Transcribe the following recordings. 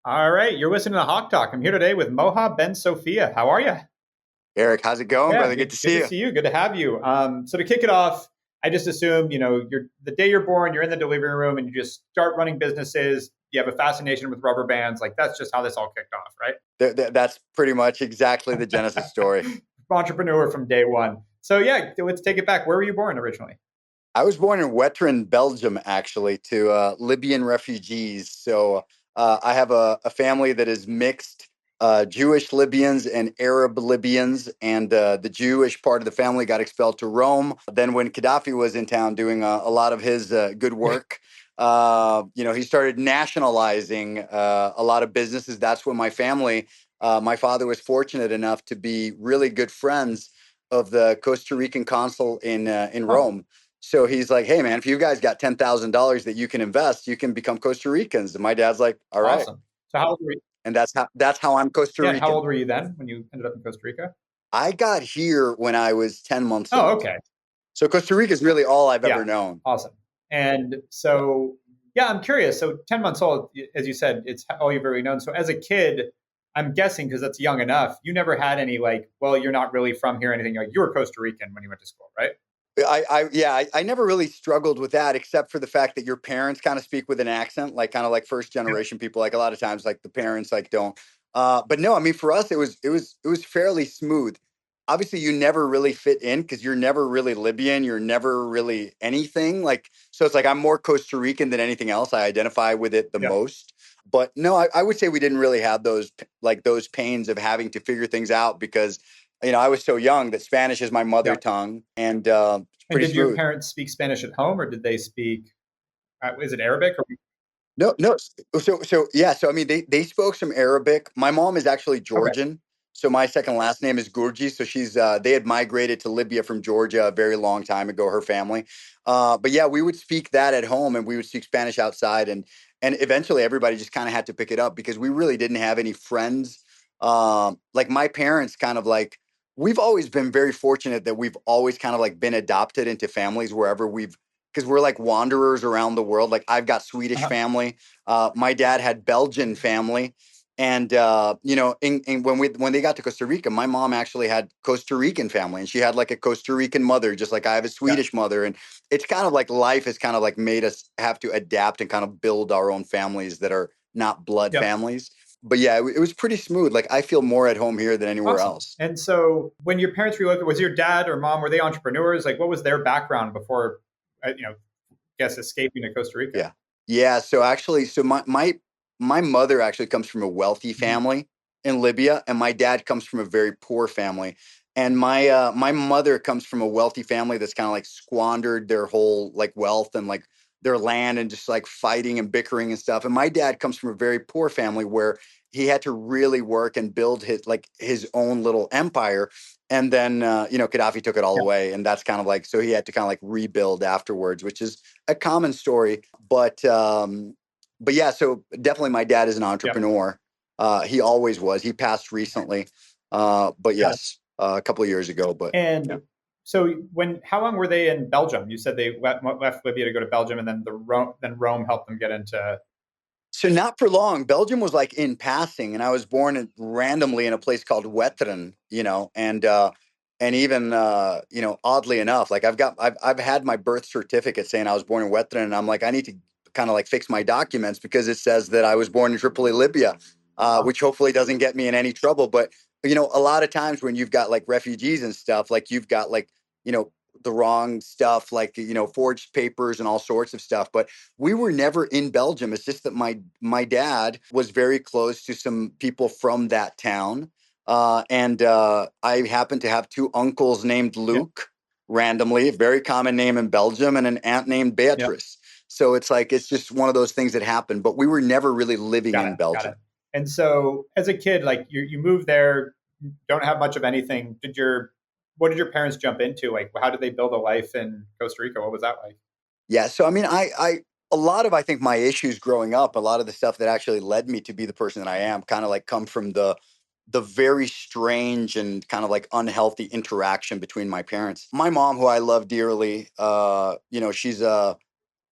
All right, you're listening to HawkeTalk. I'm here today with Moha Bensofia. How are you? Eric, how's it going, Yeah, brother? Good good, to good see to you. see you. Good to have you. So to kick it off, I just assumed, you're the day you're born, you're in the delivery room, and you just start running businesses. You have a fascination with rubber bands. Like that's just how this all kicked off, right? That's pretty much exactly the Genesis story. Entrepreneur from day one. So yeah, let's take it back. Where were you born originally? I was born in Wetteren, Belgium, actually, to Libyan refugees. So I have a family that is mixed Jewish Libyans and Arab Libyans. And the Jewish part of the family got expelled to Rome. Then, when Gaddafi was in town doing a lot of his good work, he started nationalizing a lot of businesses. That's when my father was fortunate enough to be really good friends of the Costa Rican consul in Oh, Rome. So he's like, "Hey, man, if you guys got $10,000 that you can invest, you can become Costa Ricans." And my dad's like, "All right," awesome. So how old were you? and that's how I'm Costa Yeah, and how Rican. old were you then when you ended up in Costa Rica? I got here when I was 10 months Oh, old. okay. So Costa Rica is really all I've Yeah, ever known. awesome. And Yeah. so, yeah, I'm curious. So, 10 months old, as you said, it's all you've really known. So, as a kid, I'm guessing because that's young enough, you never had any like, well, you're not really from here, or anything. Like, you were Costa Rican when you went to school, right? I never really struggled with that, except for the fact that your parents kind of speak with an accent, like kind of like first Yeah. generation people. Like a lot of times, like the parents like don't. But no, I mean for us, it was fairly smooth. Obviously, you never really fit in because you're never really Libyan. You're never really anything. Like so, it's like I'm more Costa Rican than anything else. I identify with it the Yeah. most. But no, I would say we didn't really have those pains of having to figure things out because I was so young that Spanish is my mother Yeah. tongue, and it's And pretty did your smooth. parents speak Spanish at home or did they speak, is it Arabic? Or, No, no. So yeah. So I mean, they spoke some Arabic. My mom is actually okay. Georgian, so my second last name is Gurji. So they had migrated to Libya from Georgia a very long time ago. Her family, but yeah, we would speak that at home, and we would speak Spanish outside, and eventually everybody just kind of had to pick it up because we really didn't have any friends. Like my parents, kind of like we've always been very fortunate that we've always kind of like been adopted into families wherever we've because we're like wanderers around the world. Like I've got Swedish Uh-huh. family. My dad had Belgian family, and when they got to Costa Rica, my mom actually had Costa Rican family, and she had like a Costa Rican mother, just like I have a Yeah. Swedish mother. And it's kind of like life has kind of like made us have to adapt and kind of build our own families that are not blood Yeah. families. But yeah, it was pretty smooth. Like I feel more at home here than anywhere Awesome. else. And so, when your parents relocated, was your dad or mom, were they entrepreneurs? Like, what was their background before, guess escaping to Costa Rica? Yeah. Yeah. So actually, my mother actually comes from a wealthy Mhm. family in Libya, and my dad comes from a very poor family. And my mother comes from a wealthy family that's kind of like squandered their whole like wealth and like their land and just like fighting and bickering and stuff. And my dad comes from a very poor family where he had to really work and build his own little empire. And then Gaddafi took it all Yeah. away, and that's kind of like so he had to kind of like rebuild afterwards, which is a common story, but yeah. So definitely, my dad is an Yeah. entrepreneur. He always was. He passed recently, but Got it. yes, a couple of years ago. But yeah. And so, how long were they in Belgium? You said they left Libya to go to Belgium, and then then Rome helped them get into. So not for long. Belgium was like in passing, and I was born randomly in a place called Wetteren, and even oddly enough, like I've had my birth certificate saying I was born in Wetteren, and I'm like I need to kind of like fix my documents because it says that I was born in Tripoli, Libya, Oh, which hopefully doesn't get me in any trouble. But a lot of times when you've got like refugees and stuff, like you've got like you know the wrong stuff, like forged papers and all sorts of stuff, but we were never in Belgium. It's just that my dad was very close to some people from that town, and I happen to have two uncles named yeah, Luke, randomly, a very common name in Belgium, and an aunt named yeah, Beatrice. So it's just one of those things that happened. But we were never really living got it, in got it. Belgium. And so, as a kid, like you moved there, don't have much of anything. What did your parents jump into? Like, how did they build a life in Costa Rica? What was that like? Yeah. So I mean, I a lot of I think my issues growing up, a lot of the stuff that actually led me to be the person that I am, kind of like come from the very strange and kind of like unhealthy interaction between my parents. My mom, who I love dearly, she's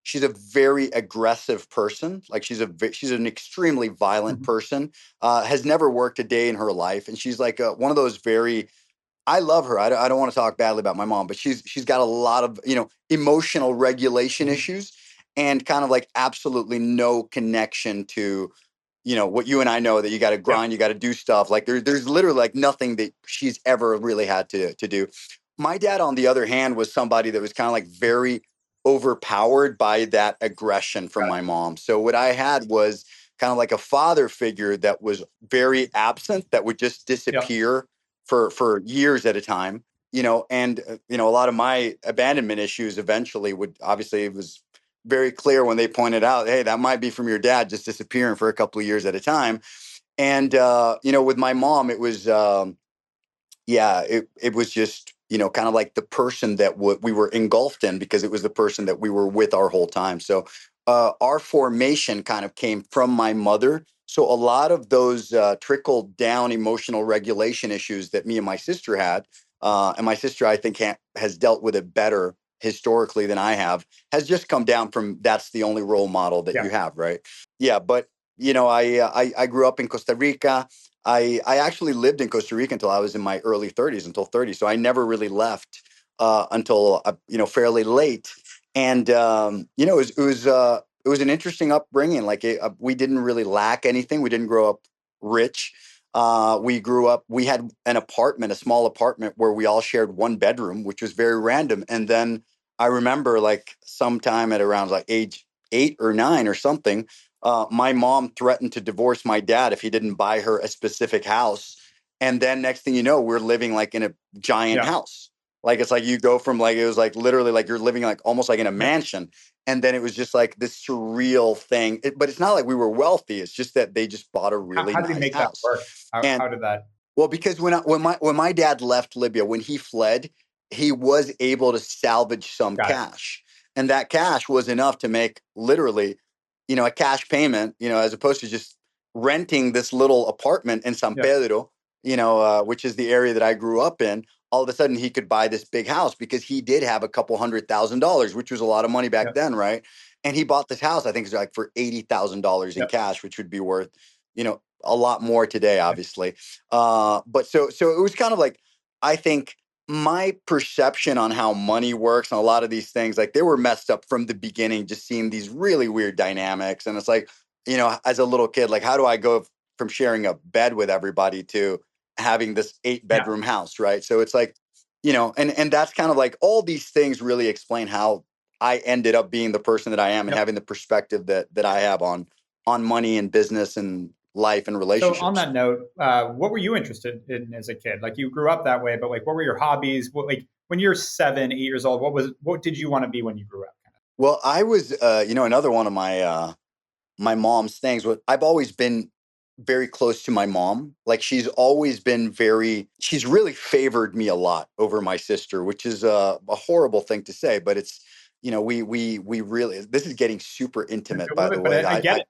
she's a very aggressive person. Like she's an extremely violent Mhm. person. Has never worked a day in her life, and she's like one of those very. I love her. I don't want to talk badly about my mom, but she's got a lot of emotional regulation Mhm. issues, and kind of like absolutely no connection to what you and I know, that you got to Yeah. grind, you got to do stuff. Like there's literally like nothing that she's ever really had to do. My dad, on the other hand, was somebody that was kind of like very overpowered by that aggression from my Gotcha. mom. So what I had was kind of like a father figure that was very absent, that would just Yeah. disappear for years at a time. And a lot of my abandonment issues eventually would, obviously, it was very clear when they pointed out, hey, that might be from your dad just disappearing for a couple of years at a time. And with my mom, it was it was just kind of like the person that we were engulfed in, because it was the person that we were with our whole time. So our formation kind of came from my mother. So a lot of those trickled down emotional regulation issues that me and my sister had, and my sister, I think, has dealt with it better historically than I have, has just come down from, that's the only role model that Yeah. you have, right? Yeah, but I grew up in Costa Rica. I actually lived in Costa Rica until I was in my early 30s, until 30. So I never really left until fairly late. And it was an interesting upbringing. Like we didn't really lack anything. We didn't grow up rich. We had an apartment, a small apartment, where we all shared one bedroom, which was very random. And then I remember, like, sometime at around like age 8 or 9 or something, my mom threatened to divorce my dad if he didn't buy her a specific house. And then next thing you know, we're living like in a giant Yeah. house. Like it's like you go from, like, it was like literally like you're living like almost like in a Yeah. mansion. And then it was just like this surreal thing. But it's not like we were wealthy. It's just that they just bought a really How did he nice make that house. work? And How did that? well, because when my dad left Libya, when he fled, he was able to salvage some Got it. cash, and that cash was enough to make literally, a cash payment, as opposed to just renting this little apartment in San Yeah. Pedro, which is the area that I grew up in. All of a sudden, he could buy this big house because he did have a couple $100,000, which was a lot of money Yeah. back then, right? And he bought this house, I think it's like for $80,000 in Yeah. cash, which would be worth, a lot more today, Yeah. obviously. But so it was kind of like, I think my perception on how money works and a lot of these things, like, they were messed up from the beginning, just seeing these really weird dynamics. And it's like, as a little kid, like, how do I go from sharing a bed with everybody to having this eight Yeah. bedroom house, right? So it's like, and that's kind of like, all these things really explain how I ended up being the person that I am, and Yep. having the perspective that I have on money and business and life and So on relationships. that note, what were you interested in as a kid? Like, you grew up that way, but like, what were your hobbies? What, like, when you're 7, 8 years old, what did you want to be when you grew up? Well, I was, another one of my mom's things. What I've always been very close to my mom. Like, she's really favored me a lot over my sister, which is a horrible thing to say, but it's, we really, this is getting super intimate, A by little the bit, but way. I get I it.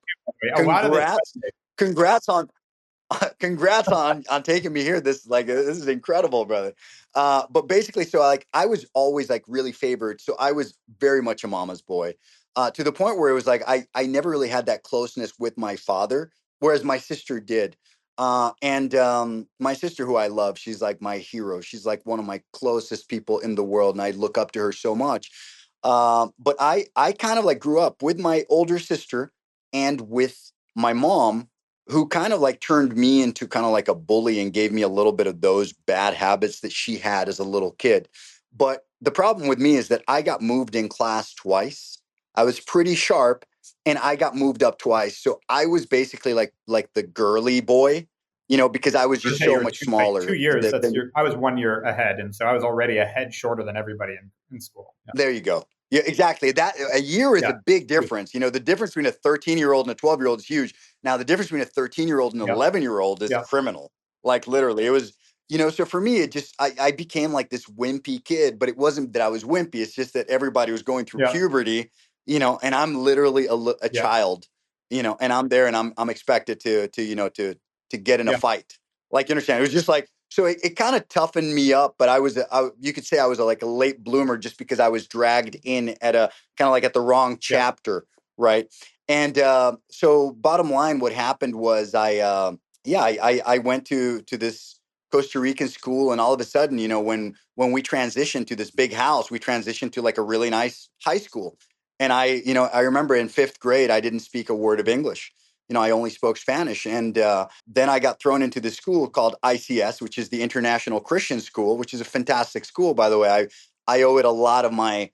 A lot of it congrats, resonates. congrats on congrats on taking me here. This is incredible, brother. But basically, so like I was always like really favored. So I was very much a mama's boy, to the point where it was like I never really had that closeness with my father, whereas my sister did. And my sister, who I love, she's like my hero. She's like one of my closest people in the world, and I look up to her so much. But I kind of like grew up with my older sister and with my mom, who kind of like turned me into kind of like a bully and gave me a little bit of those bad habits that she had as a little kid. But the problem with me is that I got moved in class twice. I was pretty sharp, and I got moved up twice. So I was basically like the girly boy, because I was I would just say you so were much like two smaller years. than. I was 1 year ahead, and so I was already a head shorter than everybody in school. Yeah. There you go. Yeah, exactly. That a year is Yeah. a big Huge. difference. The difference between a 13-year-old and a 12-year-old is huge. Now, the difference between a 13-year-old and an Yep. 11-year-old is Yep. criminal. Like, literally, it was, so for me, I became like this wimpy kid, but it wasn't that I was wimpy. It's just that everybody was going through Yeah. puberty, and I'm literally a Yeah. child, and I'm there, and I'm expected to get in a Yeah. fight. Like, you understand? It was just like, So it kind of toughened me up, but you could say I was like a late bloomer just because I was dragged in at a kind of like at the wrong Yep. chapter, right? And so bottom line, what happened was I went to this Costa Rican school, and all of a sudden, when we transitioned to this big house, we transitioned to like a really nice high school. And I remember in fifth grade, I didn't speak a word of English. I only spoke Spanish. And then I got thrown into this school called ICS, which is the International Christian School, which is a fantastic school, by the way. I owe it a lot of my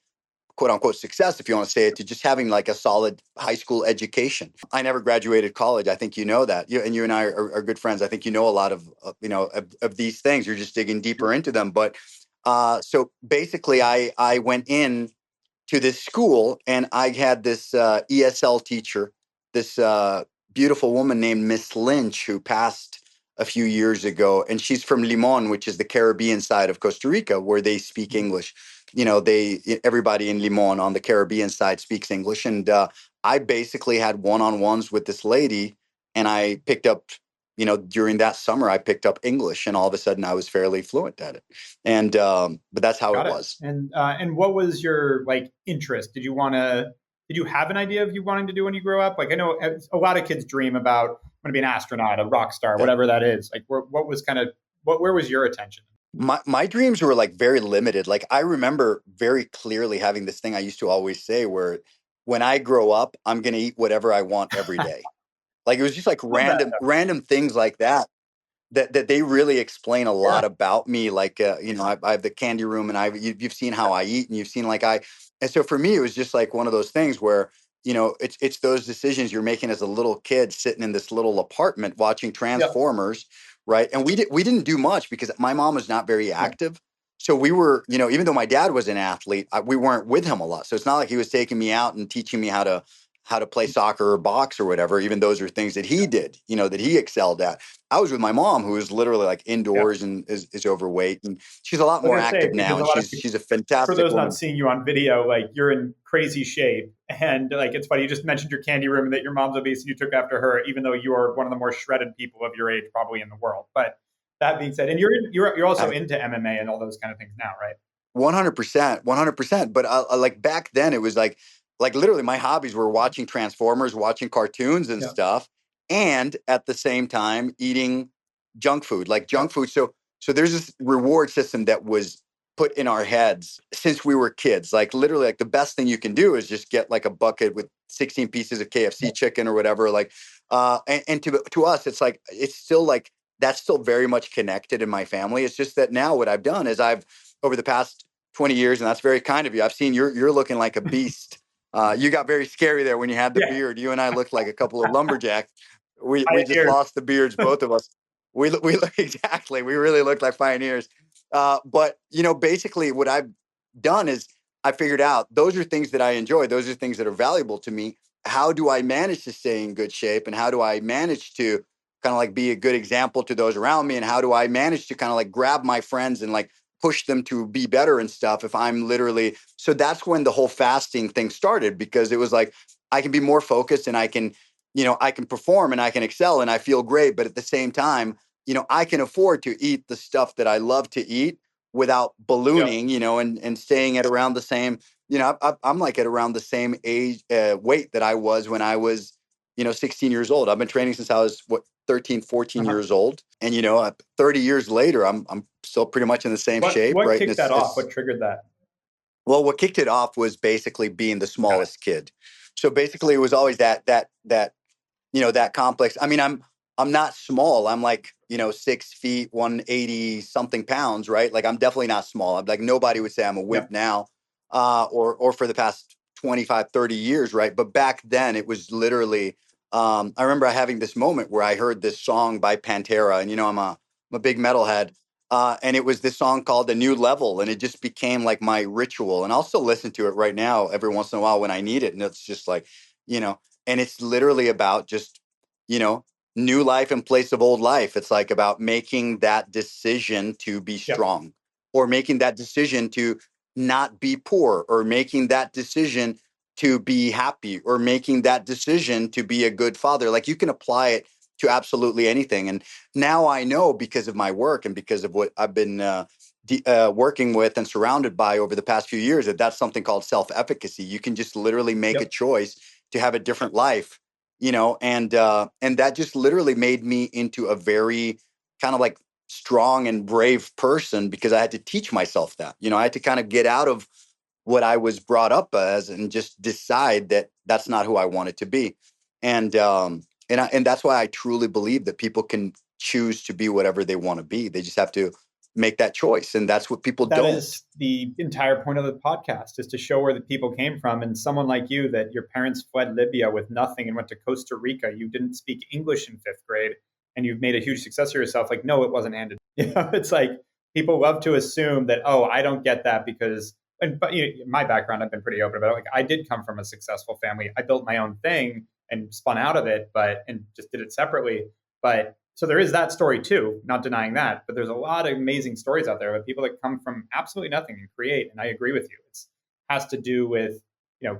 quote unquote success, if you want to say it, to just having like a solid high school education. I never graduated college. I think you know that. You and I are good friends. I think you know a lot of these things. You're just digging deeper into them. But so basically, I went in to this school, and I had this ESL teacher, this beautiful woman named Miss Lynch, who passed a few years ago, and she's from Limon, which is the Caribbean side of Costa Rica, where they speak English. Everybody in Limon on the Caribbean side speaks English, and I basically had one-on-ones with this lady, and I picked up. During that summer, I picked up English, and all of a sudden, I was fairly fluent at it. And but that's how it Got it. was. And what was your like interest? Did you have an idea of you wanting to do when you grow up? Like I know a lot of kids dream about want to be an astronaut, a rock star, Yeah. whatever that is. Like what was kind of where was your attention? My dreams were like very limited. Like I remember very clearly having this thing I used to always say where when I grow up, I'm going to eat whatever I want every day. Like it was just like Love that random things like that they really explain a though. Yeah. lot about me. Like I have the candy room, and you've seen how I eat, and you've seen like and so for me it was just like one of those things where it's those decisions you're making as a little kid sitting in this little apartment watching Yep. Transformers, right? And we didn't do much because my mom was not very Yeah. active. So we were, even though my dad was an athlete, we weren't with him a lot. So it's not like he was taking me out and teaching me how to play soccer or box or whatever. Even those are things that he did, that he excelled at. I was with my mom, who is literally like Yeah. indoors and is overweight, and she's a lot I was more gonna say active now, because a and lot of she's a for fantastic those not woman. seeing you on video, like you're in crazy shape. And like it's funny, you just mentioned your candy room and that your mom's obese and you took after her, even though you are one of the more shredded people of your age probably in the world. But that being said, and you're also into MMA and all those kind of things now, right? 100%, 100%. But like back then, it was like literally my hobbies were watching Transformers, watching cartoons and Yeah. stuff, and at the same time eating junk food, like Yeah. junk food. So there's this reward system that was put in our heads since we were kids. Like literally, like the best thing you can do is just get like a bucket with 16 pieces of KFC chicken or whatever. Like, and to us, it's like it's still like that's still very much connected in my family. It's just that now what I've done is I've over the past 20 years, and that's very kind of you. I've seen you're looking like a beast. You got very scary there when you had the Yeah. beard. You and I looked like a couple of lumberjacks. We just Pioneers. lost the beards, both of us. We look exactly. We really look like pioneers. But basically, what I've done is I figured out those are things that I enjoy. Those are things that are valuable to me. How do I manage to stay in good shape, and how do I manage to kind of like be a good example to those around me, and how do I manage to kind of like grab my friends and like push them to be better and stuff if I'm literally so that's when the whole fasting thing started, because it was like I can be more focused, and I can perform, and I can excel, and I feel great, but at the same time I can afford to eat the stuff that I love to eat without Yeah. ballooning, and staying at around the same I'm like at around the same age weight that I was when I was 16 years old. I've been training since I was 13, 14 Uh-huh. years old. And 30 years later, I'm still pretty much in the same shape, What right? And kicked that off? it's What triggered that? well, what kicked it off was basically being the Got it. smallest kid. So basically, it was always that complex. I mean, I'm not small. I'm like 6 feet, 180 something pounds, right? Like I'm definitely not small. I'm like nobody would say I'm a Yeah. wimp now, or for the past 25, 30 years, right? But back then, it was literally. I remember having this moment where I heard this song by Pantera, and I'm a big metalhead. And it was this song called "A New Level," and it just became like my ritual. And I'll still listen to it right now every once in a while when I need it. And it's just like, you know, and it's literally about just, you know, new life in place of old life. It's like about making that decision to be Yep. strong, or making that decision to not be poor, or making that decision to be happy, or making that decision to be a good father. Like you can apply it to absolutely anything. And now I know, because of my work and because of what I've been working with and surrounded by over the past few years, that that's something called self-efficacy. You can just literally make a Yep. choice to have a different life, and that just literally made me into a very kind of like strong and brave person, because I had to teach myself that. I had to kind of get out of what I was brought up as and just decide that that's not who I wanted to be. And that's why I truly believe that people can choose to be whatever they want to be. They just have to make that choice, and that's what people That don't. is the entire point of the podcast, is to show where the people came from. And someone like you, that your parents fled Libya with nothing and went to Costa Rica. You didn't speak English in fifth grade, and you've made a huge success of yourself. Like, no, it wasn't handed. It's like people love to assume that, oh, I don't get that because. But my background, I've been pretty open about. Like, I did come from a successful family. I built my own thing and spun out of it, and just did it separately. But so there is that story too, not denying that. But there's a lot of amazing stories out there of people that come from absolutely nothing and create. And I agree with you. It has to do with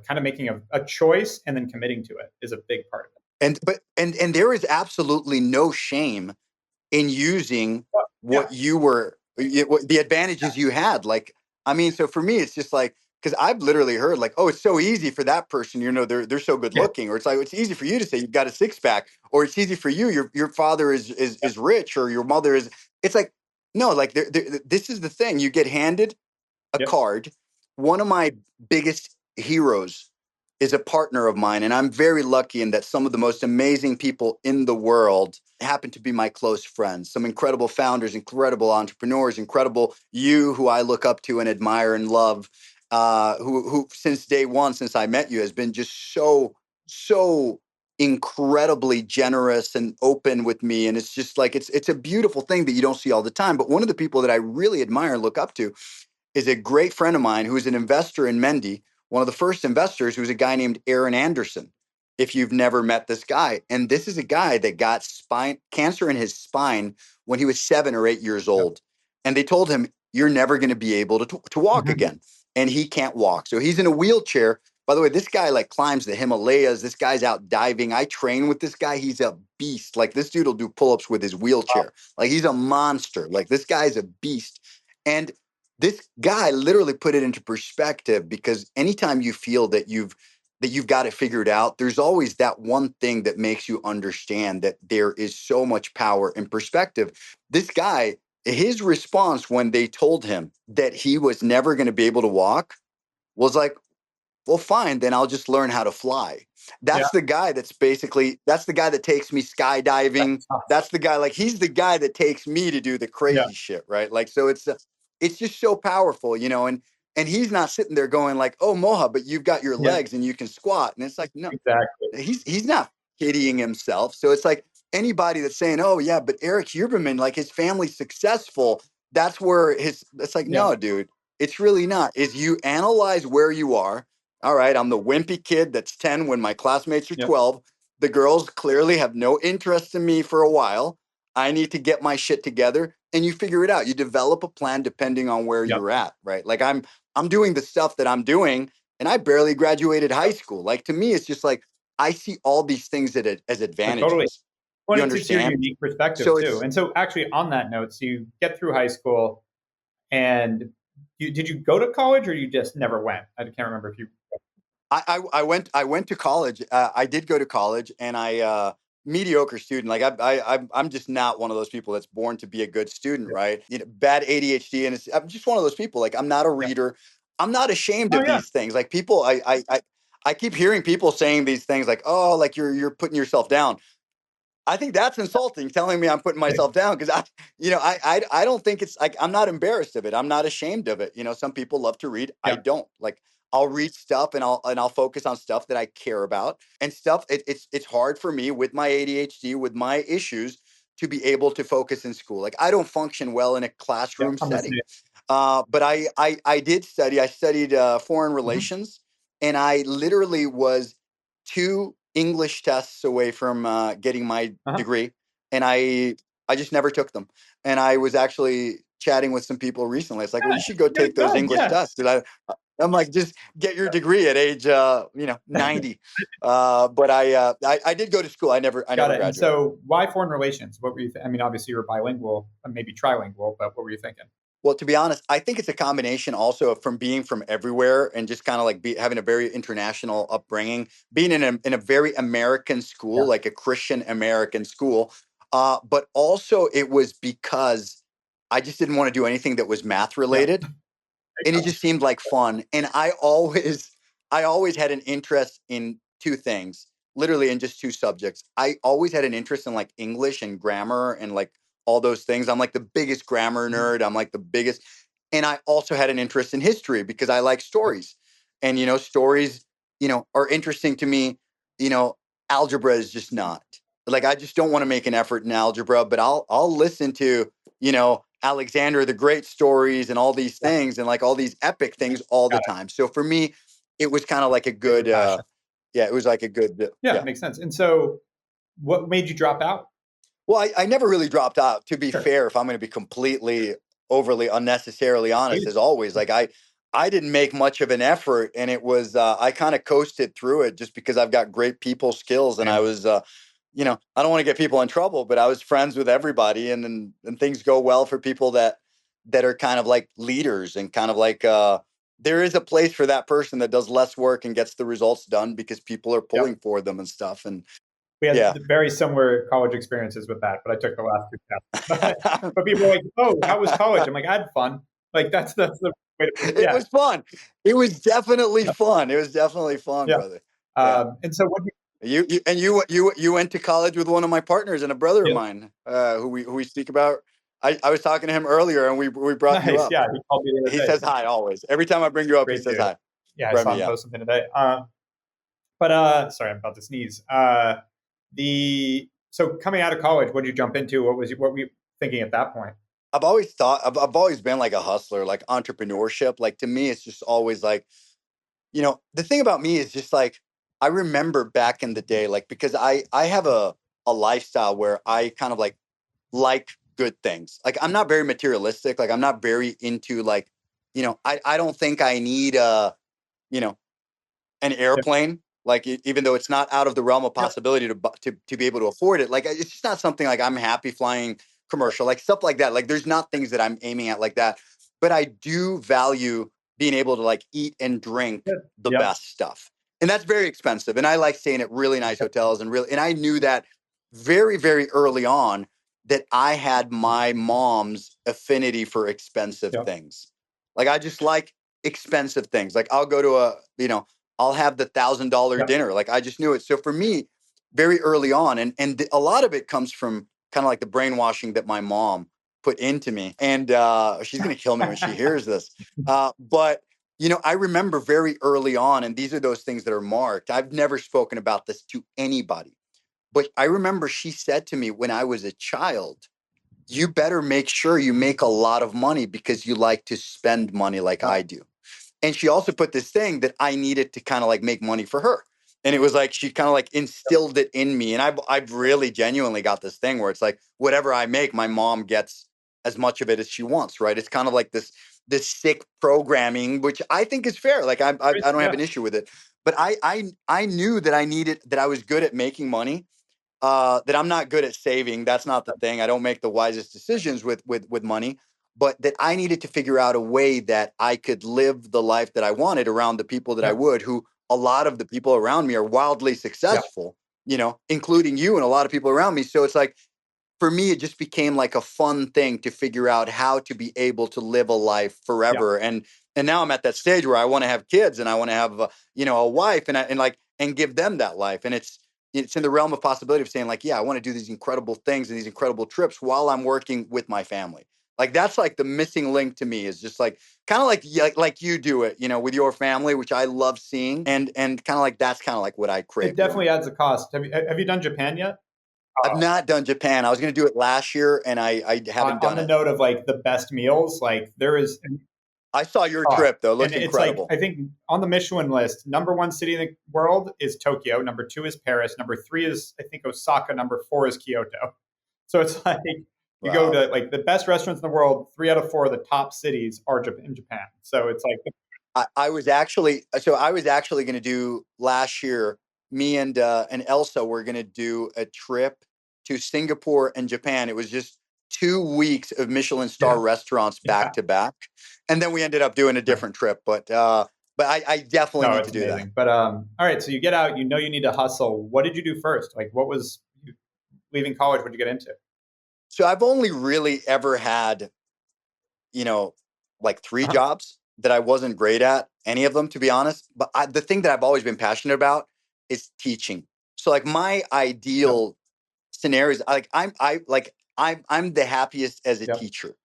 kind of making a choice and then committing to it is a big part of it. And there is absolutely no shame in using Yeah, what you were, the advantages you had. Like, I mean, so for me, it's just like, because I've literally heard like, oh, it's so easy for that person, they're so good yeah, looking, or it's like it's easy for you to say you've got a six pack, or it's easy for you, your father is rich, or your mother is. It's like, no, like this is the thing. You get handed a yeah, card. One of my biggest heroes is a partner of mine, and I'm very lucky in that some of the most amazing people in the world happen to be my close friends. Some incredible founders, incredible entrepreneurs, incredible you who I look up to and admire and love, who since day one, since I met you, has been just so incredibly generous and open with me. And it's just like it's a beautiful thing that you don't see all the time. But one of the people that I really admire and look up to is a great friend of mine who is an investor in Mendi. One of the first investors, who's a guy named Aron Anderson. If you've never met this guy, and this is a guy that got spine cancer in his spine when he was 7 or 8 years yeah. old, and they told him, "You're never going to be able to walk Mhm. again," and he can't walk. So he's in a wheelchair. By the way, this guy like climbs the Himalayas. This guy's out diving. I train with this guy. He's a beast. Like, this dude will do pull-ups with his wheelchair. Like, he's a monster. Like, this guy's a beast. And this guy literally put it into perspective, because anytime you feel that you've got it figured out, there's always that one thing that makes you understand that there is so much power in perspective. This guy, his response when they told him that he was never going to be able to walk was like, well, fine, then I'll just learn how to fly. Yeah, That's the guy that takes me skydiving. that's tough. That's the guy, like, he's the guy that takes me to do the Yeah, crazy shit, right? Like, so it's just so powerful, and he's not sitting there going like, "Oh, Moha, but you've got your yeah, legs and you can squat." And it's like, no, exactly. he's not pitying himself. So it's like anybody that's saying, "Oh yeah, but Eric Huberman, like, his family's successful." That's where it's like, Yeah, no, dude, it's really not. Is you analyze where you are. All right, I'm the wimpy kid that's 10 when my classmates are yeah, 12. The girls clearly have no interest in me for a while. I need to get my shit together, and you figure it out. You develop a plan depending on where yeah. you're at, right? Like, I'm doing the stuff that I'm doing, and I barely graduated high school. Like, to me, it's just like I see all these things as So totally. advantages. Well, You it's your understand? unique perspective So too. it's And so, actually, on that note, so you get through high school, and did you go to college, or you just never went? I can't remember if you. I went to college. I did go to college, and I mediocre student. Like, I'm just not one of those people that's born to be a good student, Yeah, right? Bad ADHD, and I'm just one of those people. Like, I'm not a yeah. reader. I'm not ashamed Oh of yeah, these things. Like, people, I keep hearing people saying these things like, "Oh, like you're putting yourself down." I think that's insulting, telling me I'm putting yeah, myself down, because I don't think it's like, I'm not embarrassed of it. I'm not ashamed of it. Some people love to read. I yeah, don't. Like, I'll read stuff, and I'll focus on stuff that I care about and stuff. It's hard for me with my ADHD, with my issues, to be able to focus in school. Like, I don't function well in a yeah. classroom I'm the setting. same. But I did study. I studied foreign Mhm. relations, and I literally was two English tests away from getting my Uh-huh. degree, and I just never took them. And I was actually chatting with some people recently. It's like, well, you Yeah, should go you got take it those done. English Yeah, tests. I'm like, just get your degree at age, 90. But I did go to school. I Got never it. And graduated. so, why foreign relations? What were you? I mean, obviously, you're bilingual, maybe trilingual, but what were you thinking? Well, to be honest, I think it's a combination also of from being from everywhere and just kind of like having a very international upbringing, being in a very American Yeah. school, like a Christian American school. But also it was because I just didn't want to do anything that was math Yeah. related, and it just seemed like fun. And I always had an interest in two things, literally in just two subjects. I always had an interest in like English and grammar and like all those things. I'm like the biggest grammar Mhm. nerd. I'm like the biggest. And I also had an interest in history because I like Yeah. stories. And stories, are interesting to me. You know, algebra is just not. Like I just don't want to make an effort in algebra, but I'll listen to, Alexander the Great stories and all these Yeah. things and like all these epic things all the Got it. time. So for me, it was kind of like a It's your good, passion. yeah, it was like a good, Yeah, yeah. it makes sense. And so, what made you drop out? Well, I never really dropped out, to be Sure. fair, if I'm going to be completely overly unnecessarily honest, Please. as always. Like I didn't make much of an effort, and it was, I kind of coasted through it just because I've got great people skills. And I Same. was, I don't want to get people in trouble, but I was friends with everybody, and things go well for people that are kind of like leaders and kind of like, there is a place for that person that does less work and gets the results done because people are Yep. pulling for them and stuff. And We had yeah. very similar college experiences with that, but I took the last two steps. But people are like, "Oh, how was college?" I'm like, "I had fun." Like that's the way to put it. It Yeah. was fun. It was definitely fun. It was definitely fun, Yeah. brother. Yeah. And so what? You went to college with one of my partners and a brother of Yeah. mine, who we speak about. I was talking to him earlier, and we brought you Nice. up. Yeah. He called me the He other day. says hi always. Every time I bring you up, he Great says dude. hi. Yeah, I saw Remy, him yeah. post something today. But sorry, I'm about to sneeze. The so coming out of college, what did you jump into? What were you thinking at that point? I've always been like a hustler, like entrepreneurship. Like to me, it's just always like, the thing about me is just like I remember back in the day, like because I have a lifestyle where I kind of like good things. Like I'm not very materialistic. Like I'm not very into like, I don't think I need you know, an Yep. airplane. Like even though it's not out of the realm of Yep. possibility to be able to afford it. Like it's just not something like I'm happy flying commercial, like stuff like that. Like there's not things that I'm aiming at like that. But I do value being able to like eat and drink Yep. the Yep. best stuff. And that's very expensive. And I like staying at really nice hotels and I knew that very, very early on that I had my mom's affinity for expensive Yep. things. Like I just like expensive things. Like I'll go to I'll have the $1,000 Yep. dinner. Like I just knew it. So for me, very early on, and a lot of it comes from kind of like the brainwashing that my mom put into me. And she's gonna kill me when she hears this. But I remember very early on, and these are those things that are marked. I've never spoken about this to anybody, but I remember she said to me when I was a child, you better make sure you make a lot of money because you like to spend money like Yep. I do. And she also put this thing that I needed to kind of like make money for her. And it was like she kind of like instilled it in me. And I've really genuinely got this thing where it's like whatever I make, my mom gets as much of it as she wants, right? It's kind of like this sick programming, which I think is fair. Like I don't have Yeah. an issue with it. But I knew that I was good at making money, that I'm not good at saving. That's not the thing. I don't make the wisest decisions with money, but that I needed to figure out a way that I could live the life that I wanted around the people that I Yep. would, who a lot of the people around me are wildly Yep. successful, including you and a lot of people around me. So it's like for me, it just became like a fun thing to figure out how to be able to live a life Yep. forever. And now I'm at that stage where I want to have kids and I want to have a wife and give them that life. And it's in the realm of possibility of saying like, yeah, I want to do these incredible things and these incredible trips while I'm working with my family. Like that's like the missing link to me is just like kind of like you do it, with your family, which I love seeing, and kind of like that's kind of like what I It crave doing. definitely adds a cost. Have you done Japan yet? I've not done Japan. I was going to do it last year, and I haven't On done the it. note of like the best meals, like there is I saw your uh, trip though; it and looked it's like incredible. I think on the Michelin list, number one city in the world is Tokyo, number two is Paris, number three is I think Osaka, number four is Kyoto. So it's like you go Wow. to like the best restaurants in the world, three out of four of the top cities are in Japan. So it's like I was actually going to do last year. Me and Elsa were going to do a trip to Singapore and Japan. It was just 2 weeks of Michelin star Yeah. restaurants back Yeah. to back, and then we ended up doing a Nice. different trip. But I definitely No, need to it's do that. amazing. But all right. So you get out. You know you need to hustle. What did you do first? Like, what was you, leaving college? What did you get into? So I've only really ever had, you know, like three Uh-huh. jobs that I wasn't great at, any of them, to be honest. But the thing that I've always been passionate about is teaching. So like my Yep. ideal scenarios, I'm the happiest as a Yep. teacher.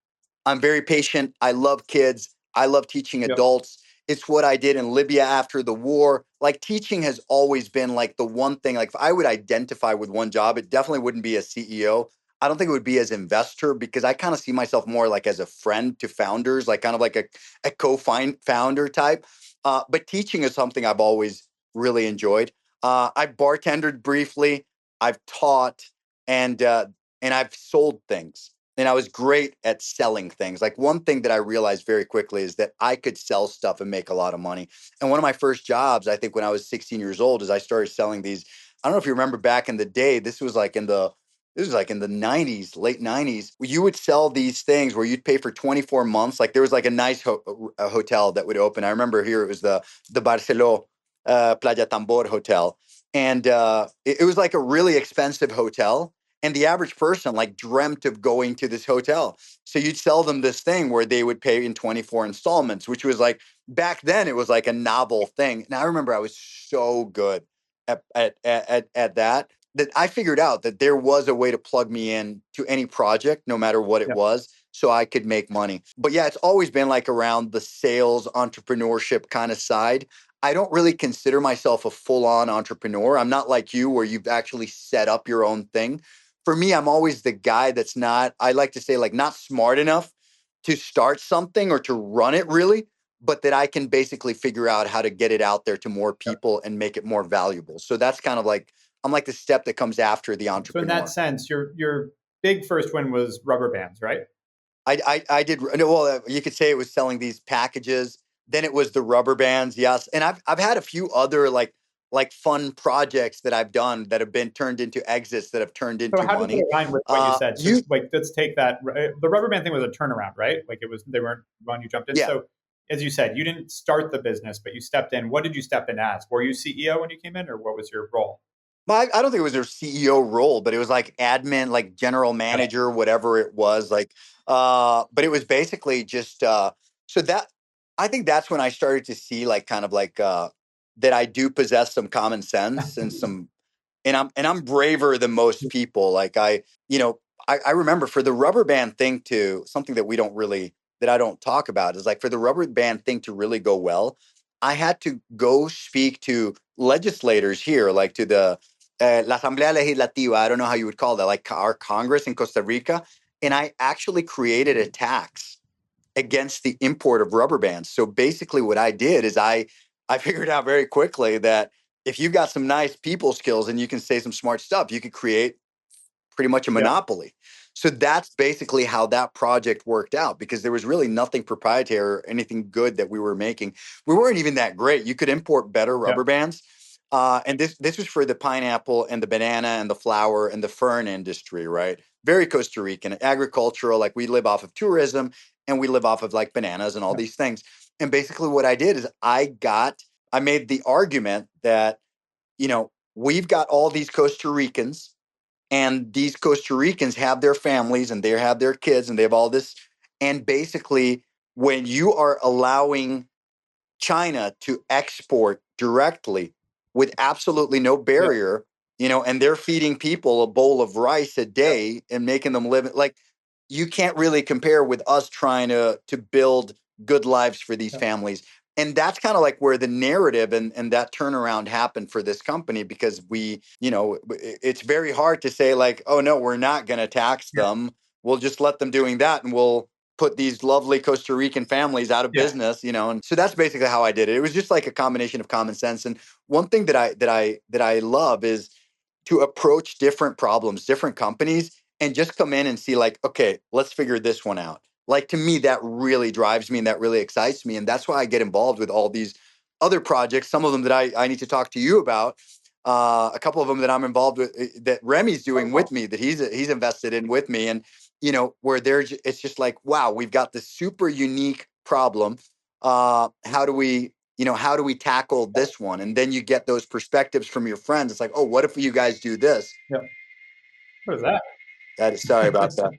I'm very patient. I love kids. I love teaching Yep. adults. It's what I did in Libya after the war. Like teaching has always been like the one thing. Like if I would identify with one job, it definitely wouldn't be as CEO. I don't think it would be as investor because I kind of see myself more like as a friend to founders, like kind of like a co-founder type. But teaching is something I've always really enjoyed. I bartended briefly. I've taught and uh, and I've sold things and I was great at selling things. Like one thing that I realized very quickly is that I could sell stuff and make a lot of money. And one of my first jobs, I think when I was 16 years old, is I started selling these. I don't know if you remember back in the day, this was like in the 90s, late 90s. You would sell these things where you'd pay for 24 months. Like there was like a nice a hotel that would open. I remember here it was the Barceló Playa Tambor Hotel. And it was like a really expensive hotel and the average person like dreamt of going to this hotel. So you'd sell them this thing where they would pay in 24 installments, which was like back then it was like a novel thing. And I remember I was so good at that I figured out that there was a way to plug me in to any project, no matter what it Yep. was, so I could make money. But yeah, it's always been like around the sales entrepreneurship kind of side. I don't really consider myself a full on entrepreneur. I'm not like you where you've actually set up your own thing. For me, I'm always the guy that's not, I like to say, like, not smart enough to start something or to run it really, but that I can basically figure out how to get it out there to more Yep. people and make it more valuable. So that's kind of like, I'm like the step that comes after the So in that entrepreneur. sense, your big first win was rubber bands, right? I did no, well. You could say it was selling these packages. Then it was the rubber bands, yes. And I've had a few other like fun projects that I've done that have been turned into exits that have turned So into how does money. it align with what you said? So You like, let's take that. The rubber band thing was a turnaround, right? Like it was, they weren't one you jumped in. yeah. So as you said, you didn't start the business, but you stepped in. What did you step in as? Were you CEO when you came in, or what was your role? Well, I don't think it was their CEO role, but it was like admin, like general Got it. manager, whatever it was. Like, but it was basically just so that I think that's when I started to see like kind of like that I do possess some common sense and some and I'm braver than most people. Like I remember for the rubber band thing to something that we don't really that I don't talk about is like for the rubber band thing to really go well, I had to go speak to legislators here, like to the La Asamblea Legislativa. I don't know how you would call that, like our Congress in Costa Rica, and I actually created a tax against the import of rubber bands. So basically what I did is I figured out very quickly that if you've got some nice people skills and you can say some smart stuff, you could create pretty much a Yeah. monopoly. So that's basically how that project worked out because there was really nothing proprietary or anything good that we were making. We weren't even that great. You could import better Yeah. rubber bands. And this was for the pineapple and the banana and the flower and the fern industry, right? Very Costa Rican, agricultural. Like we live off of tourism and we live off of like bananas and all Yeah. these things. And basically, what I did is I made the argument that we've got all these Costa Ricans and these Costa Ricans have their families and they have their kids and they have all this. And basically, when you are allowing China to export directly with absolutely no Yeah. barrier, and they're feeding people a bowl of rice a Yeah. day and making them live like you can't really compare with us trying to build good lives for these Yeah. families. And that's kind of like where the narrative and that turnaround happened for this company because it's very hard to say like, oh no, we're not going to tax Yeah. them. We'll just let them doing that and we'll put these lovely Costa Rican families out of Yeah. business, and so that's basically how I did it. It was just like a combination of common sense. And one thing that I love is to approach different problems, different companies, and just come in and see like, okay, let's figure this one out. Like, to me, that really drives me and that really excites me. And that's why I get involved with all these other projects, some of them that I need to talk to you about. A couple of them that I'm involved with, that Remy's doing with me, that he's invested in with me. And, where it's just like, wow, we've got this super unique problem. How do we tackle this one? And then you get those perspectives from your friends. It's like, oh, what if you guys do this? Yeah. What is that? Sorry about that.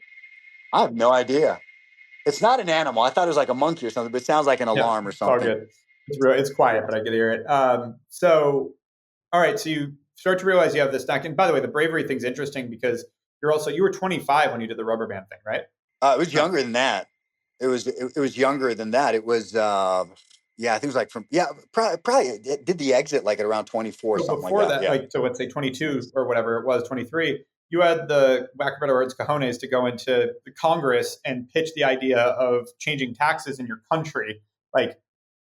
I have no idea. It's not an animal. I thought it was like a monkey or something, but it sounds like an Yeah, alarm or it's all something. good. It's quiet, but I can hear it. So, all right. So you start to realize you have this stack. And by the way, the bravery thing's interesting because you were 25 when you did the rubber band thing, right? It was younger than that. It was younger than that. It was I think it was like probably it did the exit like at around 24 or So something like before that. that, Yeah. like, so let's say 22 or whatever it was, 23, you had the, whack for better words, cojones to go into the Congress and pitch the idea of changing taxes in your country. Like,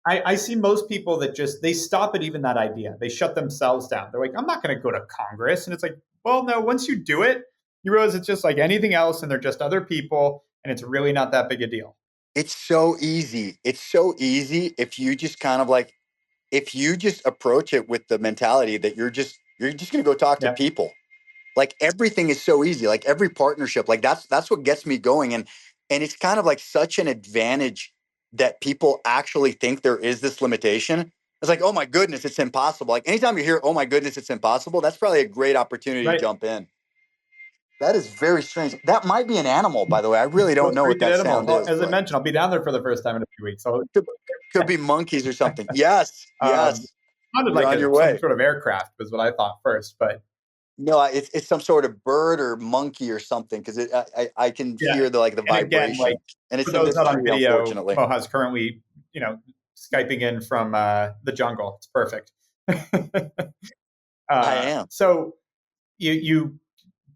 I see most people that they stop at even that idea. They shut themselves down. They're like, I'm not going to go to Congress. And it's like, well, no, once you do it, you realize it's just like anything else and they're just other people and it's really not that big a deal. It's so easy. It's so easy if you just kind of like, if you just approach it with the mentality that you're just going to go talk to Yeah. people. Like, everything is so easy. Like, every partnership, like that's what gets me going. And it's kind of like such an advantage that people actually think there is this limitation. It's like, oh my goodness, it's impossible. Like, anytime you hear, oh my goodness, it's impossible, that's probably a great opportunity to Right. jump in. That is very strange. That might be an animal, by the way. I really don't know Costa what Rican that animal. sound is, As I but mentioned, I'll be down there for the first time in a few weeks. So could be monkeys or something. Yes, Um, yes. sounded You're like on your some way. sort of aircraft was what I thought first, but No, it's some sort of bird or monkey or something, because I can yeah. hear the And again, like vibration, and for it's in those this not on tree, video, unfortunately. Moha's currently, Skyping in from the jungle. It's perfect. I am. So you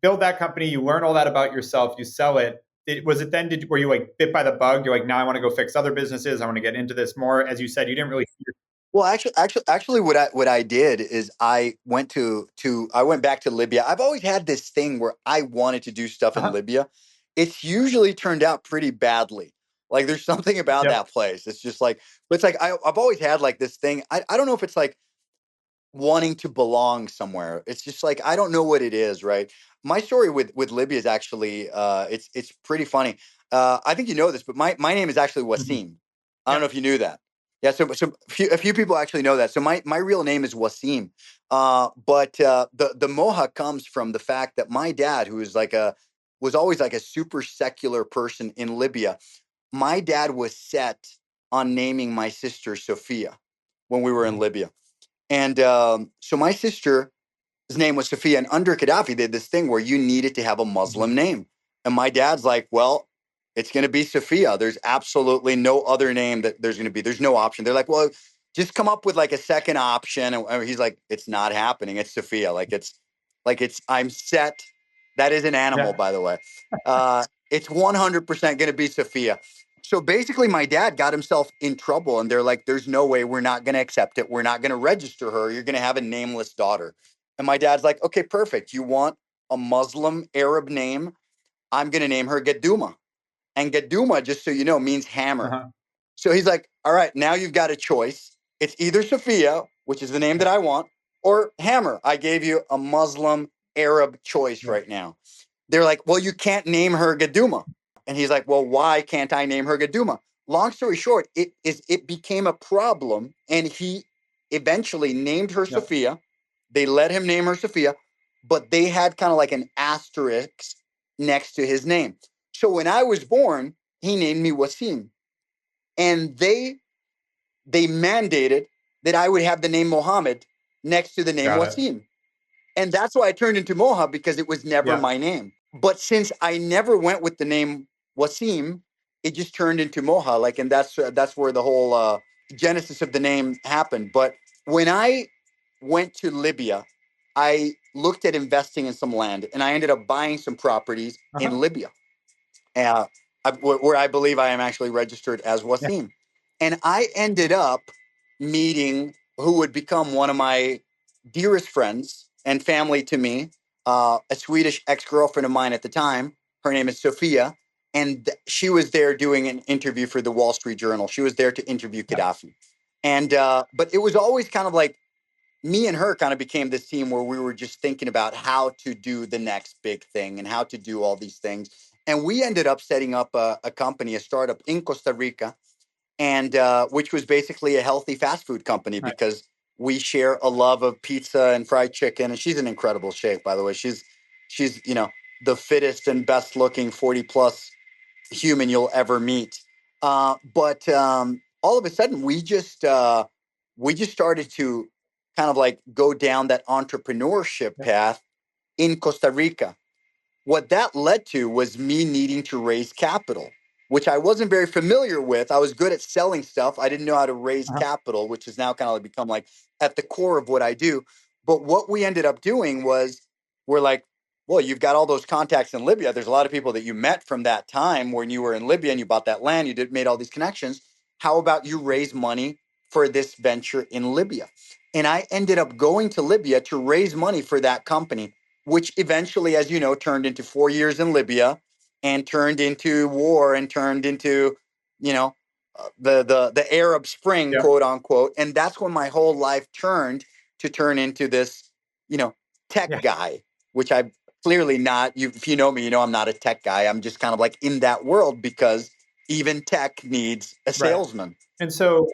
build that company, you learn all that about yourself, you sell it. Was it then? Were you like bit by the bug? You're like, now I want to go fix other businesses. I want to get into this more. As you said, you didn't really. Well, actually, what I did is I went I went back to Libya. I've always had this thing where I wanted to do stuff in Uh-huh. Libya. It's usually turned out pretty badly. Like, there's something about Yep. that place. It's just like, but it's like I've always had like this thing. I don't know if it's like wanting to belong somewhere. It's just like, I don't know what it is, right? My story with Libya is actually it's pretty funny. I think you know this, but my name is actually Mm-hmm. Wasim. I don't Yeah. know if you knew that. Yeah, so a few people actually know that. So my real name is Wasim. But the Moha comes from the fact that my dad, who is was always like a super secular person in Libya, my dad was set on naming my sister Sophia when we were in Mm-hmm. Libya. And so my sister's name was Sophia, and under Gaddafi, they had this thing where you needed to have a Mm-hmm. Muslim name. And my dad's like, well, it's going to be Sophia. There's absolutely no other name that there's going to be. There's no option. They're like, well, just come up with like a second option. And he's like, it's not happening. It's Sophia. I'm set. That is an animal, Yeah. by the way. It's 100% going to be Sophia. So basically, my dad got himself in trouble, and they're like, there's no way, we're not going to accept it. We're not going to register her. You're going to have a nameless daughter. And my dad's like, okay, perfect. You want a Muslim Arab name? I'm going to name her Gaduma. And Gaduma, just so you know, means hammer. Uh-huh. So he's like, all right, now you've got a choice. It's either Sophia, which is the name that I want, or Hammer. I gave you a Muslim Arab choice Yeah. right now. They're like, well, you can't name her Gaduma. And he's like, well, why can't I name her Gaduma? Long story short, it became a problem, and he eventually named her Yeah. Sophia. They let him name her Sophia, but they had kind of like an asterisk next to his name. So when I was born, he named me Wasim, and they mandated that I would have the name Mohammed next to the name Got it. Wasim. And that's why I turned into Moha, because it was never Yeah. my name. But since I never went with the name Wasim, it just turned into Moha. Like, and that's where the whole genesis of the name happened. But when I went to Libya, I looked at investing in some land, and I ended up buying some properties Uh-huh. in Libya, uh, where I believe I am actually registered as Yeah. Wasim. And I ended up meeting who would become one of my dearest friends and family to me, a Swedish ex girlfriend of mine at the time. Her name is Sophia. and she was there doing an interview for the Wall Street Journal. She was there to interview Gaddafi. And but it was always kind of like me and her kind of became this team where we were just thinking about how to do the next big thing and how to do all these things. And we ended up setting up a company, a startup in Costa Rica, and which was basically a healthy fast food company Right. because we share a love of pizza and fried chicken. And she's in incredible shape, by the way. She's the fittest and best looking 40 plus human you'll ever meet. But all of a sudden, we just started to kind of like go down that entrepreneurship Yeah. path in Costa Rica. What that led to was me needing to raise capital, which I wasn't very familiar with. I was good at selling stuff. I didn't know how to raise Uh-huh. capital, which has now kind of like become like at the core of what I do. But what we ended up doing was we're like, well, you've got all those contacts in Libya. There's a lot of people that you met from that time when you were in Libya and you bought that land, made all these connections. How about you raise money for this venture in Libya? And I ended up going to Libya to raise money for that company, which eventually, as you know, turned into 4 years in Libya and turned into war and turned into, you know, the Arab Spring, Yeah. quote unquote. And that's when my whole life turned to turn into this, tech Yeah. guy, which I clearly not. If you know me, you know I'm not a tech guy. I'm just kind of like in that world because even tech needs a Right. salesman. And so,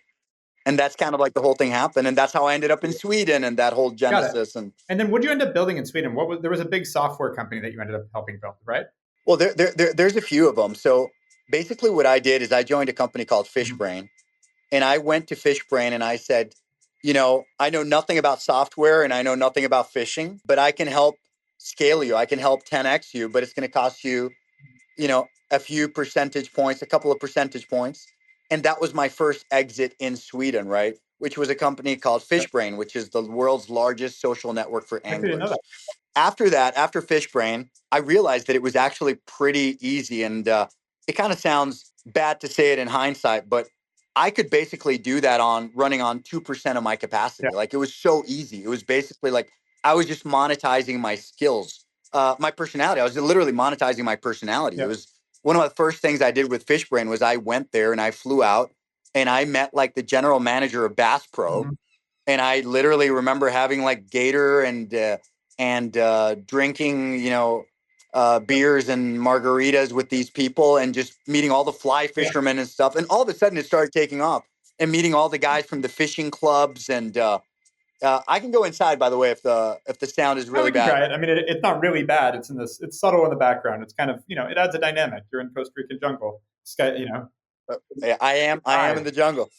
And that's kind of like the whole thing happened. And that's how I ended up in Sweden and that whole got it. genesis. And And then what did you end up building in Sweden? There was a big software company that you ended up helping build, right? well, there's a few of them. So basically, what I did is I joined a company called Mhm. Fishbrain, and I went to Fishbrain and I said, I know nothing about software and I know nothing about fishing, but I can help scale you. I can help 10x you, but it's going to cost you, a few percentage points, a couple of percentage points. And that was my first exit in Sweden, right? Which was a company called Yep. Fishbrain, which is the world's largest social network for I actually didn't know anglers. that. After that, after Fishbrain, I realized that it was actually pretty easy. And it kind of sounds bad to say it in hindsight, but I could basically do that on running on 2% of my Yeah. capacity. Like it was so easy. It was basically like I was just monetizing my skills, my personality. I was literally monetizing my personality. It Yeah. was one of the first things I did with Fishbrain was I went there and I flew out and I met like the general manager of Bass Pro, Mhm. and I literally remember having like Gator and drinking, beers and margaritas with these people, and just meeting all the fly Yeah. fishermen and stuff. And all of a sudden, it started taking off, and meeting all the guys from the fishing clubs. And I can go inside, by the way, if the sound is Oh, really we can bad. try it. I mean, it's not really bad. It's in this. It's subtle in the background. It's kind of it adds a dynamic. You're in Costa Rican jungle. It's got Yeah, I am in vibe. the jungle.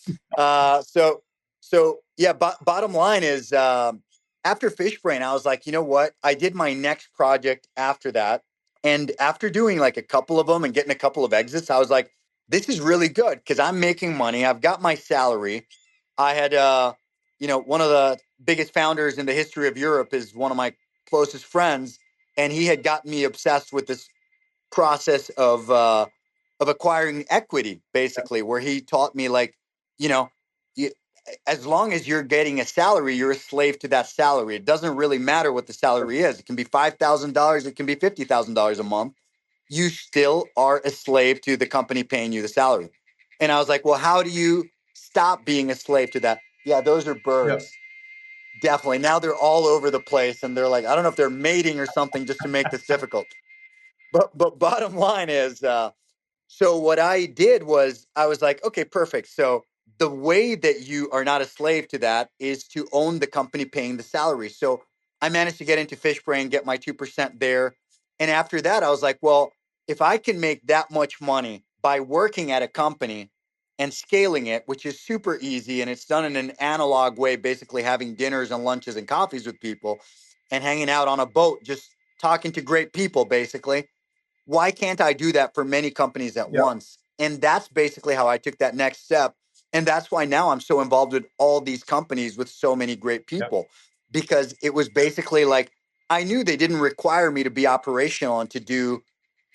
So yeah. Bottom line is, after Fishbrain, I was like, you know what? I did my next project after that, and after doing like a couple of them and getting a couple of exits, I was like, this is really good because I'm making money. I've got my salary. I had, one of the biggest founders in the history of Europe is one of my closest friends, and he had gotten me obsessed with this process of acquiring equity, basically, where he taught me like, you know, you, as long as you're getting a salary, you're a slave to that salary. It doesn't really matter what the salary is. It can be $5,000, it can be $50,000 a month. You still are a slave to the company paying you the salary. And I was like, well, how do you stop being a slave to that? Yeah, those are Yeah. birds. Definitely. Now they're all over the place, and they're like, I don't know if they're mating or something just to make this difficult. But bottom line is, so what I did was I was like, okay, perfect. So the way that you are not a slave to that is to own the company paying the salary. So I managed to get into Fishbrain, get my 2% there. And after that, I was like, well, if I can make that much money by working at a company and scaling it, which is super easy, and it's done in an analog way, basically having dinners and lunches and coffees with people and hanging out on a boat, just talking to great people, basically, why can't I do that for many companies at Yeah. once? And that's basically how I took that next step. And that's why now I'm so involved with all these companies with so many great Yeah. people, because it was basically like I knew they didn't require me to be operational and to do,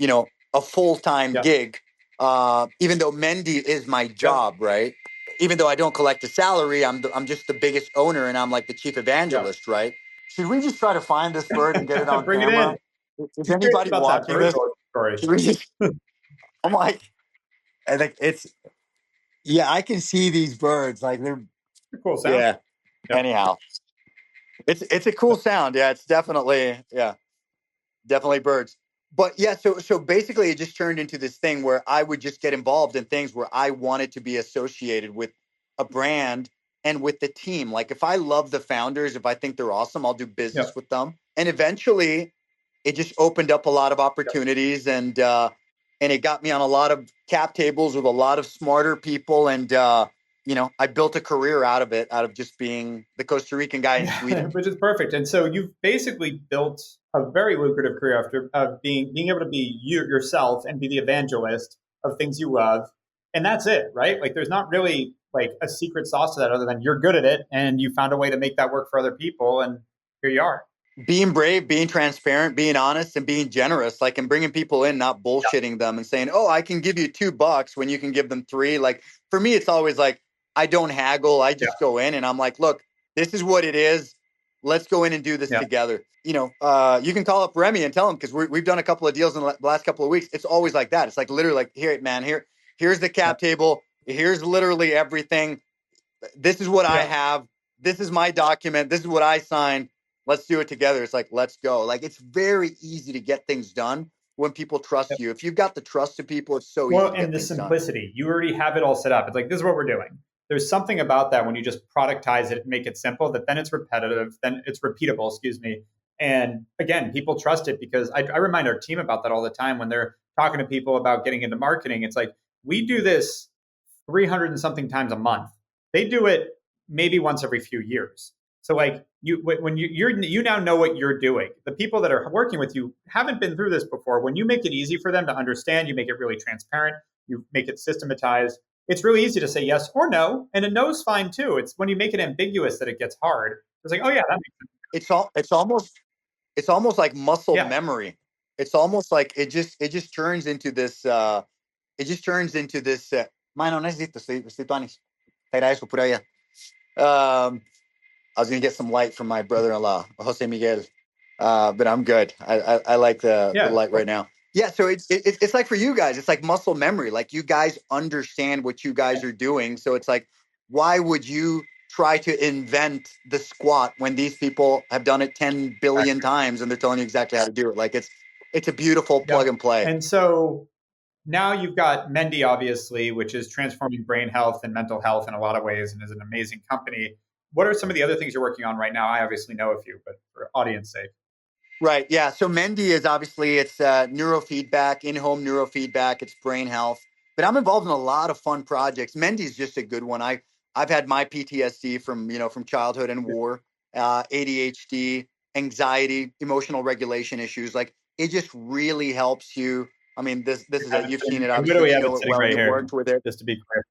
a full-time Yeah. gig. Even though Mendi is my Yeah. job, right? Even though I don't collect a salary, I'm just the biggest owner and I'm like the chief Yeah. evangelist, right? Should we just try to find this bird and get it on Bring it camera? in. Is I'm curious anybody about that watching bird this? story. Should we just I'm like, I think it's, yeah, I can see these birds. Like they're, Cool sound. yeah. Yep. Anyhow, it's a cool Yep. sound. Yeah, it's definitely, yeah. Definitely birds. But yeah, so basically it just turned into this thing where I would just get involved in things where I wanted to be associated with a brand and with the team. Like if I love the founders, if I think they're awesome, I'll do business Yep. with them. And eventually it just opened up a lot of Yep. opportunities, and it got me on a lot of cap tables with a lot of smarter people, and I built a career out of it, out of just being the Costa Rican guy in Yeah, Sweden. which is perfect. And so you've basically built a very lucrative career after being able to be you yourself and be the evangelist of things you love, and that's it, right? Like there's not really like a secret sauce to that other than you're good at it and you found a way to make that work for other people, and here you are. Being brave, being transparent, being honest, and being generous, like, and bringing people in, not Yeah, bullshitting them and saying, "Oh, I can give you $2 when you can give them three." Like for me, it's always like I don't haggle. I yeah, just go in and I'm like, "Look, this is what it is. Let's go in and do this yeah, together." You can call up Remy and tell him, because we've done a couple of deals in the last couple of weeks. It's always like that. It's like literally like, "Here, man, here's the yeah, cap table. Here's literally everything. This is what I yeah. have. This is my document. This is what I signed. Let's do it together." It's like, let's go. Like, it's very easy to get things done when people Yeah. trust you. If you've got the trust of people, it's so easy Well, to and get the things done. simplicity, you already have it all set up. It's like, this is what we're doing. There's something about that when you just productize it, make it simple, that then it's repetitive, then it's repeatable, excuse me. And again, people trust it because I remind our team about that all the time when they're talking to people about getting into marketing. It's like, we do this 300 and something times a month. They do it maybe once every few years. So like when you now know what you're doing. The people that are working with you haven't been through this before. When you make it easy for them to understand, you make it really transparent, you make it systematized. It's really easy to say yes or no, and a no's fine too. It's when you make it ambiguous that it gets hard. It's like, oh yeah, that makes sense. It's almost like muscle Yeah, memory. It's almost like it just turns into this Mano, necesito, estoy tuanis. Te agradezco, pura vida. I was gonna get some light from my brother-in-law, Jose Miguel, but I'm good. I like the yeah, light right now. Yeah, so it's like for you guys, it's like muscle memory. Like you guys understand what you guys are doing, so it's like, why would you try to invent the squat when these people have done it 10 billion exactly. times and they're telling you exactly how to do it? Like it's a beautiful plug Yep. and play. And so now you've got Mendi, obviously, which is transforming brain health and mental health in a lot of ways and is an amazing company. What are some of the other things you're working on right now? I obviously know a few, but for audience sake. Right. Yeah. So Mendi is obviously it's neurofeedback, in-home neurofeedback. It's brain health, but I'm involved in a lot of fun projects. Mendi is just a good one. I've had my PTSD from childhood and war, ADHD, anxiety, emotional regulation issues. Like it just really helps you. I mean, this is you've seen it I obviously. literally You have know it it sitting well. right You've here, worked with it. just to be clear.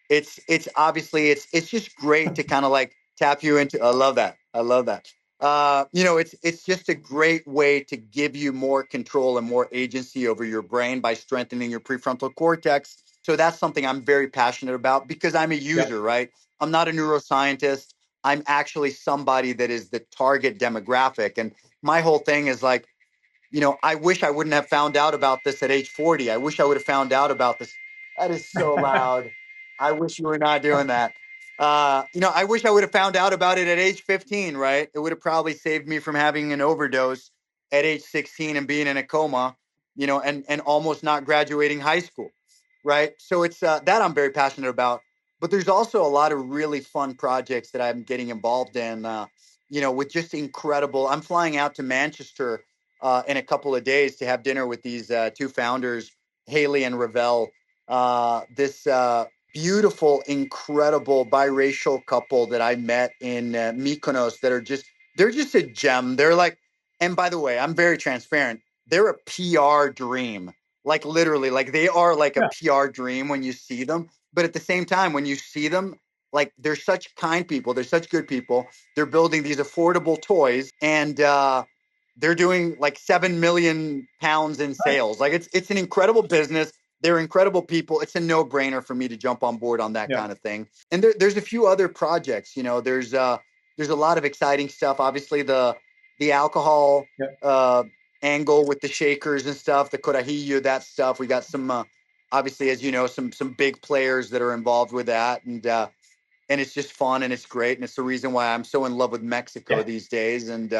It's obviously it's just great to kind of like tap you into. I love that. I love that. It's just a great way to give you more control and more agency over your brain by strengthening your prefrontal cortex. So that's something I'm very passionate about because I'm a Yep. user, right? I'm not a neuroscientist. I'm actually somebody that is the target demographic. And my whole thing is like, I wish I wouldn't have found out about this at age 40. I wish I would have found out about this. That is so loud. I wish you were not doing that. I wish I would have found out about it at age 15, right? It would have probably saved me from having an overdose at age 16 and being in a coma, and almost not graduating high school, right? So it's that I'm very passionate about. But there's also a lot of really fun projects that I'm getting involved in, with just incredible. I'm flying out to Manchester in a couple of days to have dinner with these two founders, Haley and Ravel. This beautiful, incredible biracial couple that I met in Mykonos that they're just a gem. They're like, and by the way, I'm very transparent. They're a PR dream. Like literally, like they are like a Yeah. PR dream when you see them. But at the same time, when you see them, like they're such kind people, they're such good people. They're building these affordable toys, and they're doing like 7 million pounds in Nice. sales. Like it's an incredible business. They're incredible people. It's a no-brainer for me to jump on board on that Yeah. kind of thing. And there's a few other projects. There's a lot of exciting stuff. Obviously, the alcohol Yeah. uh, angle with the shakers and stuff, the corajillo, that stuff. We got some, obviously, as you know, some big players that are involved with that, and it's just fun and it's great, and it's the reason why I'm so in love with Mexico these days, and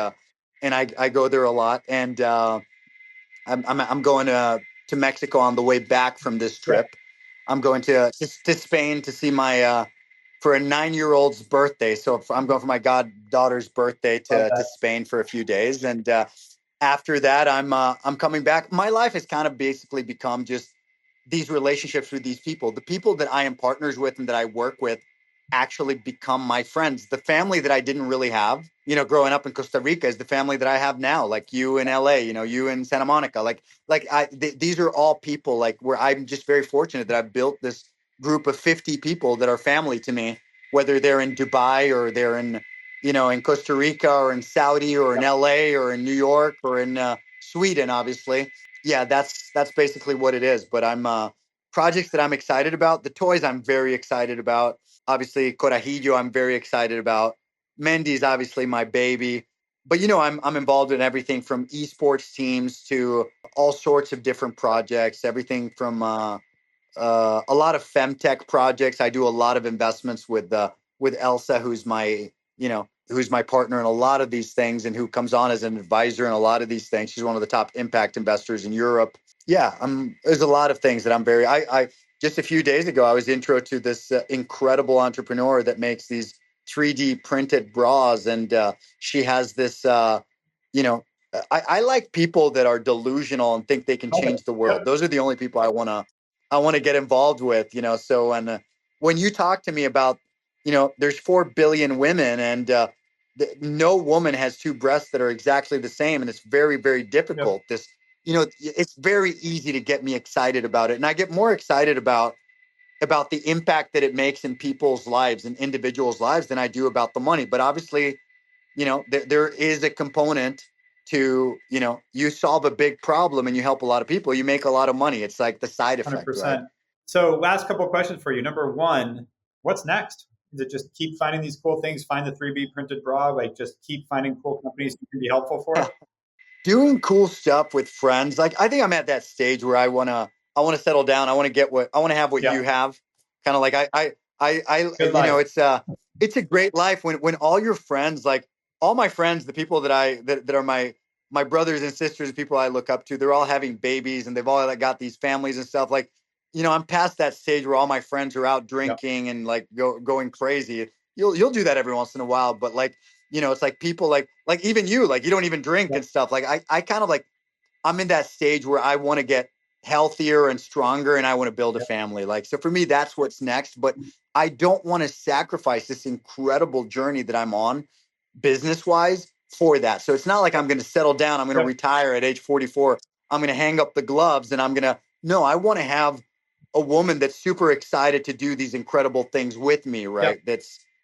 I go there a lot, and I'm going to Mexico on the way back from this trip. I'm going to Spain to see my for a 9-year-old's birthday. So I'm going for my goddaughter's birthday to Spain for a few days, and after that, I'm coming back. My life has kind of basically become just these relationships with these people. The people that I am partners with and that I work with actually become my friends. The family that I didn't really have, growing up in Costa Rica is the family that I have now, like you in LA, you in Santa Monica, these are all people like where I'm just very fortunate that I've built this group of 50 people that are family to me, whether they're in Dubai or they're in Costa Rica or in Saudi or in LA or in New York or in Sweden, obviously. Yeah, that's basically what it is. But I'm projects that I'm excited about. The toys I'm very excited about. Obviously, Corajillo I'm very excited about. Mendi is obviously my baby. But I'm involved in everything from esports teams to all sorts of different projects. Everything from a lot of femtech projects. I do a lot of investments with Elsa, who's my partner in a lot of these things and who comes on as an advisor in a lot of these things. She's one of the top impact investors in Europe. Yeah, there's a lot of things that I'm very. I just a few days ago I was intro to this incredible entrepreneur that makes these 3D printed bras, and she has this. I like people that are delusional and think they can change the world. Those are the only people I want to get involved with, So, and when you talk to me about, there's 4 billion women, and no woman has 2 breasts that are exactly the same, and it's very, very difficult. This, it's very easy to get me excited about it, and I get more excited about the impact that it makes in people's lives and individuals' lives than I do about the money. But obviously, there is a component to, you solve a big problem and you help a lot of people, you make a lot of money. It's like the side effect, 100%. Right? So last couple of questions for you. Number one, what's next? Is it just keep finding these cool things, find the 3D printed bra, like just keep finding cool companies you can be helpful for? Doing cool stuff with friends. Like, I think I'm at that stage where I want to settle down. I want to have what you have. Kind of like it's a great life when all your friends, like all my friends, the people that are my brothers and sisters, the people I look up to, they're all having babies and they've all got these families and stuff. Like, I'm past that stage where all my friends are out drinking and like going crazy. You'll do that every once in a while, but like, it's like people like even you, like you don't even drink and stuff. Like I kind of like, I'm in that stage where I want to get healthier and stronger and I want to build a family. Like, so for me, that's what's next. But I don't want to sacrifice this incredible journey that I'm on business wise for that. So it's not like I'm going to settle down. I'm going to retire at age 44. I'm going to hang up the gloves and no, I want to have a woman that's super excited to do these incredible things with me. Right.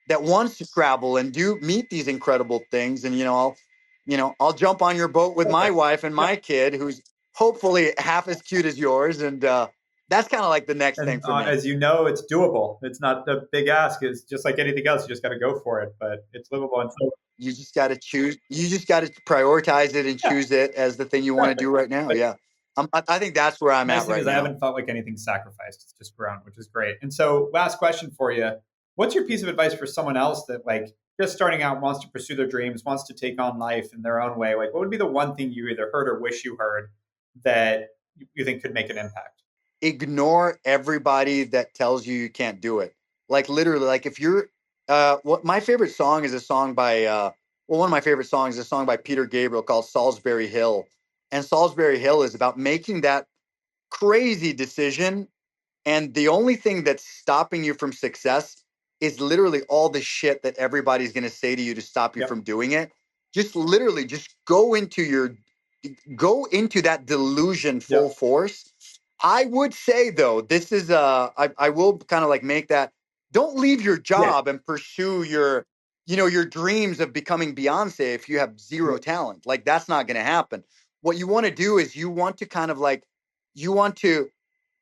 That wants to travel and meet these incredible things. And, I'll jump on your boat with my wife and my kid, who's hopefully half as cute as yours. And that's kind of like the next thing for me. As you know, it's doable. It's not a big ask. It's just like anything else. You just got to go for it, but it's livable. And so you just got to choose. You just got to prioritize it and choose it as the thing you want to do right now. Yeah. I think that's where I'm at right now. I haven't felt like anything's sacrificed. It's just grown, which is great. And so last question for you. What's your piece of advice for someone else that like just starting out wants to pursue their dreams, wants to take on life in their own way? Like what would be the one thing you either heard or wish you heard that you think could make an impact? Ignore everybody that tells you can't do it. Like literally, like if you're, what my favorite song is a song by, one of my favorite songs is a song by Peter Gabriel called Salisbury Hill. And Salisbury Hill is about making that crazy decision. And the only thing that's stopping you from success is literally all the shit that everybody's going to say to you to stop you from doing it. Just literally just go into that delusion full force. I would say though, this is I will kind of like make that, don't leave your job and pursue your dreams of becoming Beyonce if you have zero talent. Like that's not going to happen. What you want to do is you want to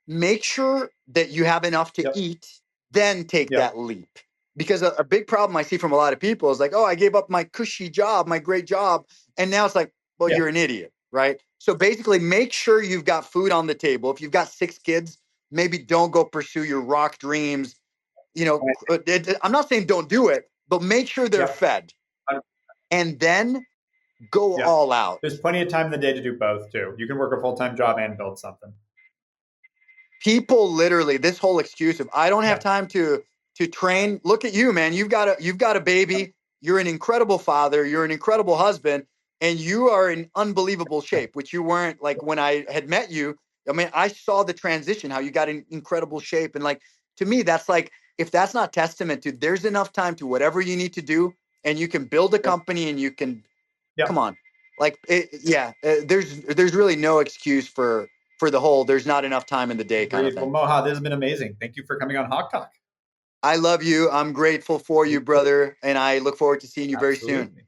make sure that you have enough to eat, then take that leap. Because a big problem I see from a lot of people is like, oh, I gave up my cushy job, my great job. And now it's like, well, you're an idiot. right? So basically, make sure you've got food on the table. If you've got 6 kids, maybe don't go pursue your rock dreams. I'm not saying don't do it, but make sure they're Yep. fed, and then go Yeah. all out. There's plenty of time in the day to do both too. You can work a full-time job and build something. People literally, this whole excuse of I don't have Yeah. time to train. Look at you, man. You've got a baby. You're an incredible father. You're an incredible husband, and you are in unbelievable shape, which you weren't like when I had met you. I mean, I saw the transition, how you got in incredible shape, and like to me, that's like if that's not testament to there's enough time to whatever you need to do, and you can build a company, and you can come on, like there's really no excuse for the whole there's not enough time in the day kind of Well, thing. Moha, this has been amazing. Thank you for coming on HawkeTalk. I love you. I'm grateful for you, brother. And I look forward to seeing you very soon. Absolutely.